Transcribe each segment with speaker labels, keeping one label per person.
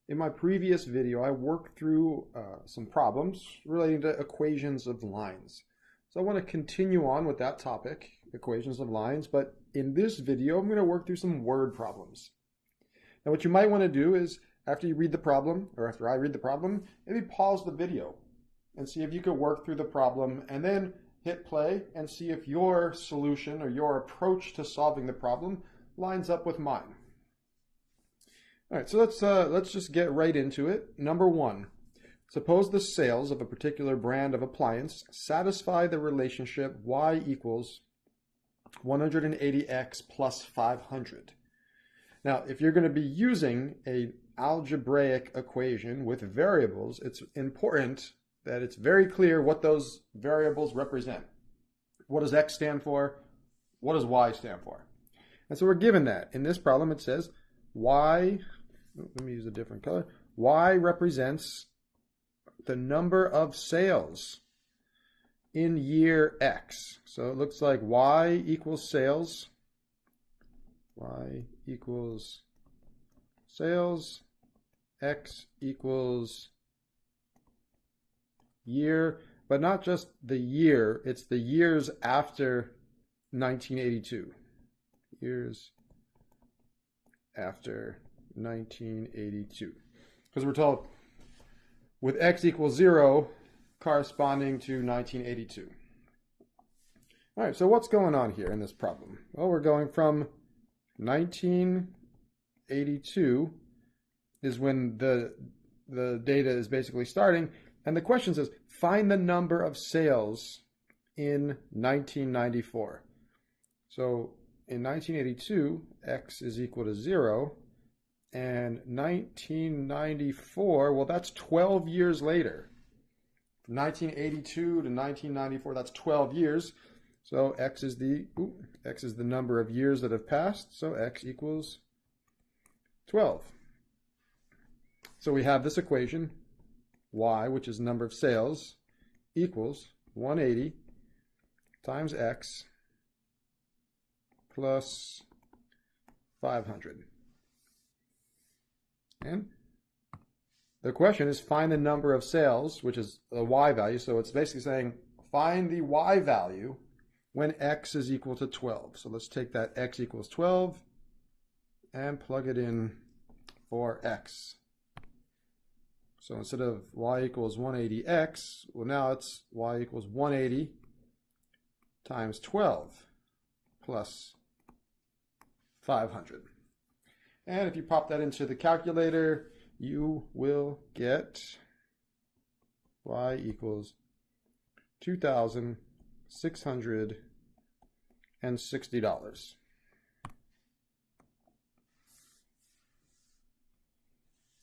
Speaker 1: In my previous video, I worked through some problems relating to equations of lines. So I want to continue on with that topic, equations of lines, but in this video, I'm going to work through some word problems. Now, what you might want to do is, after you read the problem, or after I read the problem, maybe pause the video and see if you could work through the problem, and then hit play and see if your solution or your approach to solving the problem lines up with mine. All right, so let's just get right into it. Number one, suppose the sales of a particular brand of appliance satisfy the relationship y equals 180x plus 500. Now, if you're going to be using an algebraic equation with variables, it's important that it's very clear what those variables represent. What does x stand for? What does y stand for? And so we're given that. In this problem, it says y, let me use a different color, y represents the number of sales in year x. So it looks like y equals sales, y equals sales, x equals year, but not just the year, it's the years after 1982. Years after 1982. Because we're told with x equals 0 corresponding to 1982. All right, so what's going on here in this problem? Well, we're going from 1982 is when the data is basically starting, and the question says, find the number of sales in 1994. So in 1982, x is equal to 0, and 1994, well, that's 12 years later. From 1982 to 1994, that's 12 years. So x is the number of years that have passed, so x equals 12. So we have this equation, y, which is the number of sales, equals 180 times x plus 500. And the question is find the number of sales, which is the y value. So it's basically saying find the y value when x is equal to 12. So let's take that x equals 12 and plug it in for x. So instead of y equals 180x, well, now it's y equals 180 times 12 plus 500. And if you pop that into the calculator, you will get y equals $2,660.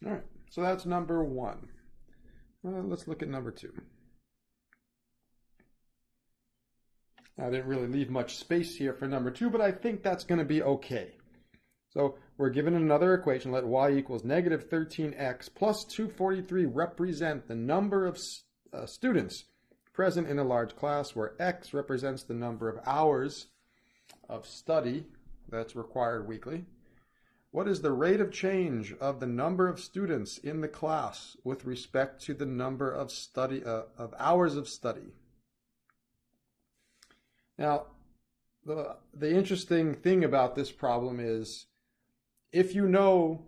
Speaker 1: All right, so that's number one. Let's look at number two. I didn't really leave much space here for number two, but I think that's going to be okay. So we're given another equation. Let y equals negative 13x plus 243 represent the number of students present in a large class, where x represents the number of hours of study that's required weekly. What is the rate of change of the number of students in the class with respect to the number of hours of study? Now, the interesting thing about this problem is, if you know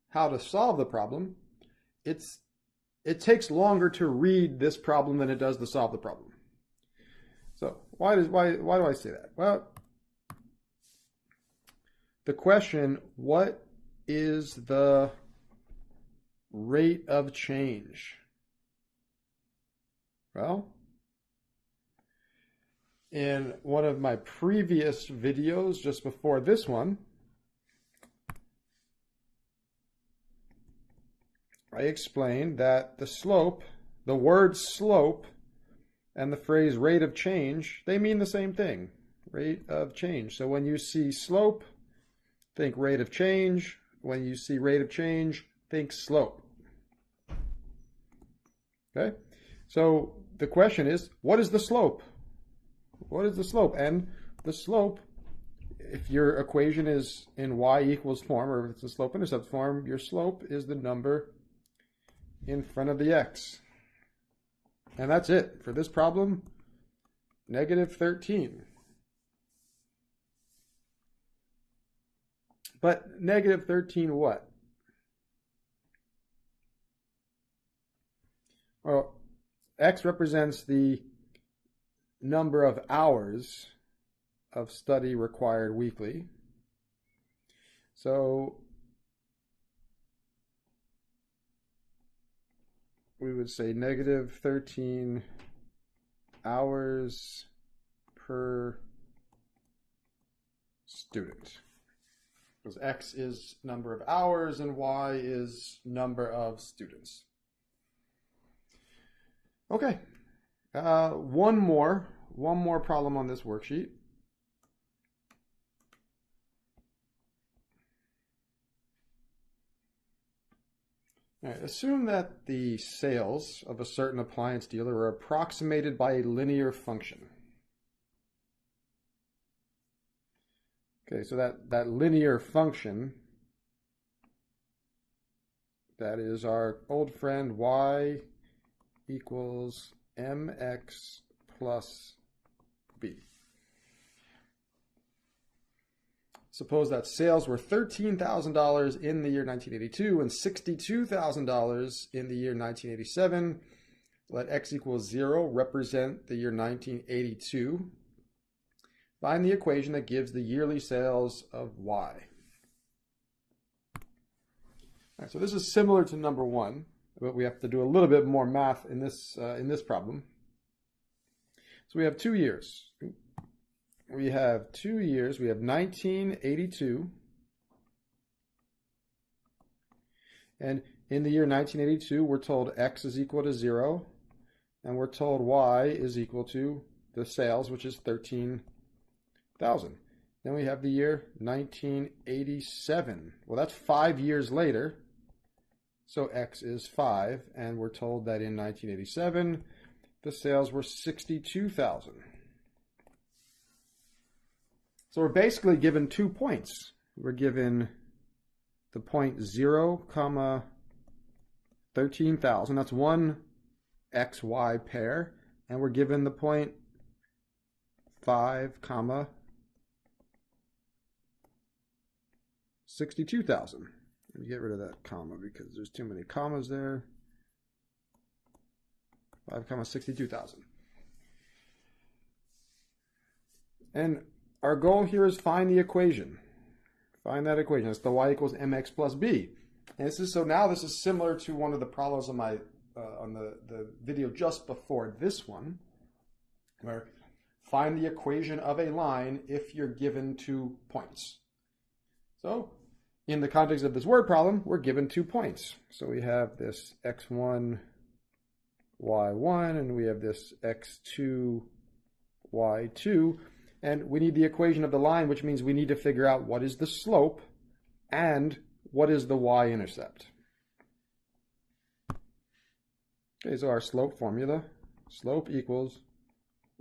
Speaker 1: how to solve the problem, it takes longer to read this problem than it does to solve the problem. So why do I say that? Well, the question, what is the rate of change? Well, in one of my previous videos, just before this one, I explained that the slope, the word slope, and the phrase rate of change, they mean the same thing, rate of change. So when you see slope, think rate of change. When you see rate of change, think slope. Okay? So the question is, what is the slope? What is the slope? And the slope, if your equation is in y equals form, or if it's in slope-intercept form, your slope is the number in front of the x. And that's it for this problem, negative 13. But negative 13 what? Well, x represents the number of hours of study required weekly. So we would say negative 13 hours per student. Because x is number of hours and y is number of students. Okay, one more problem on this worksheet. All right, assume that the sales of a certain appliance dealer are approximated by a linear function. Okay, so that linear function, that is our old friend y equals mx plus b. Suppose that sales were $13,000 in the year 1982 and $62,000 in the year 1987. Let x equals 0 represent the year 1982. Find the equation that gives the yearly sales of y. All right, so this is similar to number 1, but we have to do a little bit more math in this problem. So we have 2 years. We have 2 years. We have 1982. And in the year 1982, we're told x is equal to 0. And we're told y is equal to the sales, which is 13,000. Then we have the year 1987. Well, that's 5 years later. So x is 5. And we're told that in 1987, the sales were 62,000. So we're basically given 2 points. We're given the point 0, 13,000. That's one xy pair. And we're given the point 5, 62,000. Let me get rid of that comma because there's too many commas there. 5, 62,000. And our goal here is find the equation. Find that equation. That's the y equals mx plus b. And this is similar to one of the problems on my on the video just before this one, where find the equation of a line if you're given 2 points. So in the context of this word problem, we're given 2 points. So we have this x1, y1, and we have this x2, y2. And we need the equation of the line, which means we need to figure out what is the slope and what is the y-intercept. Okay, so our slope formula, slope equals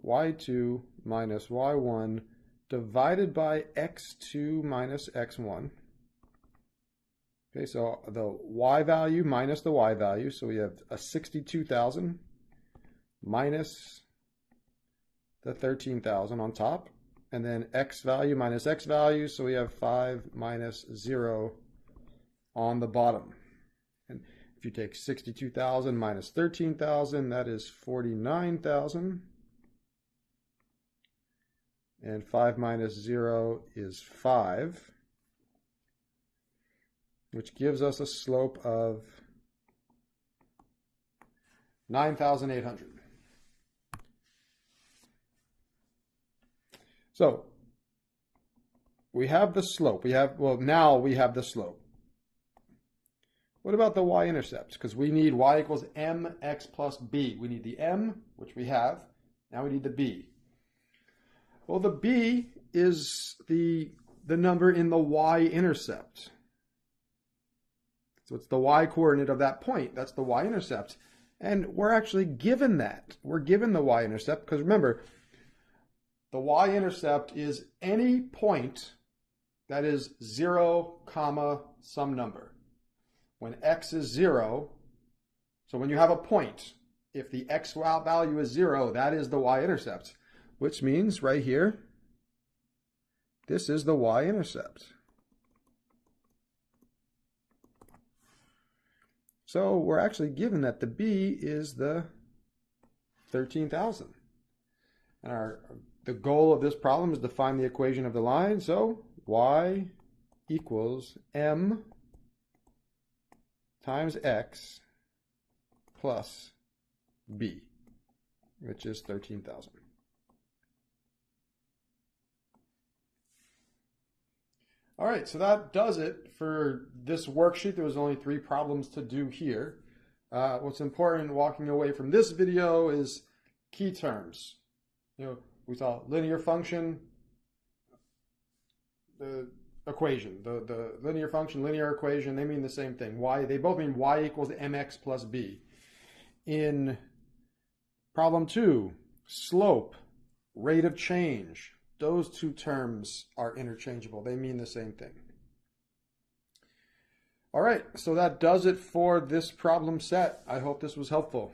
Speaker 1: y2 minus y1 divided by x2 minus x1. Okay, so the y value minus the y value, so we have a 62,000 minus the 13,000 on top, and then x value minus x value, so we have 5 minus 0 on the bottom. And if you take 62,000 minus 13,000, that is 49,000. And 5 minus 0 is 5, which gives us a slope of 9,800. So we have the slope. Now we have the slope. What about the y-intercept? Because we need y equals mx plus b. We need the m, which we have. Now we need the b. Well, the b is the number in the y-intercept. So it's the y-coordinate of that point. That's the y-intercept. And we're actually given that. We're given the y-intercept because remember, the y-intercept is any point that is 0, some number. When x is 0, So when you have a point, if the x value is 0, that is the y-intercept, which means right here, this is the y-intercept. So we're actually given that the b is the 13,000. And the goal of this problem is to find the equation of the line. So y equals m times x plus b, which is 13,000. All right, so that does it for this worksheet. There was only 3 problems to do here. What's important walking away from this video is key terms. We saw linear function, the equation, the linear function, linear equation, they mean the same thing. They both mean y equals mx plus b. In problem 2, slope, rate of change, those 2 terms are interchangeable. They mean the same thing. All right, so that does it for this problem set. I hope this was helpful.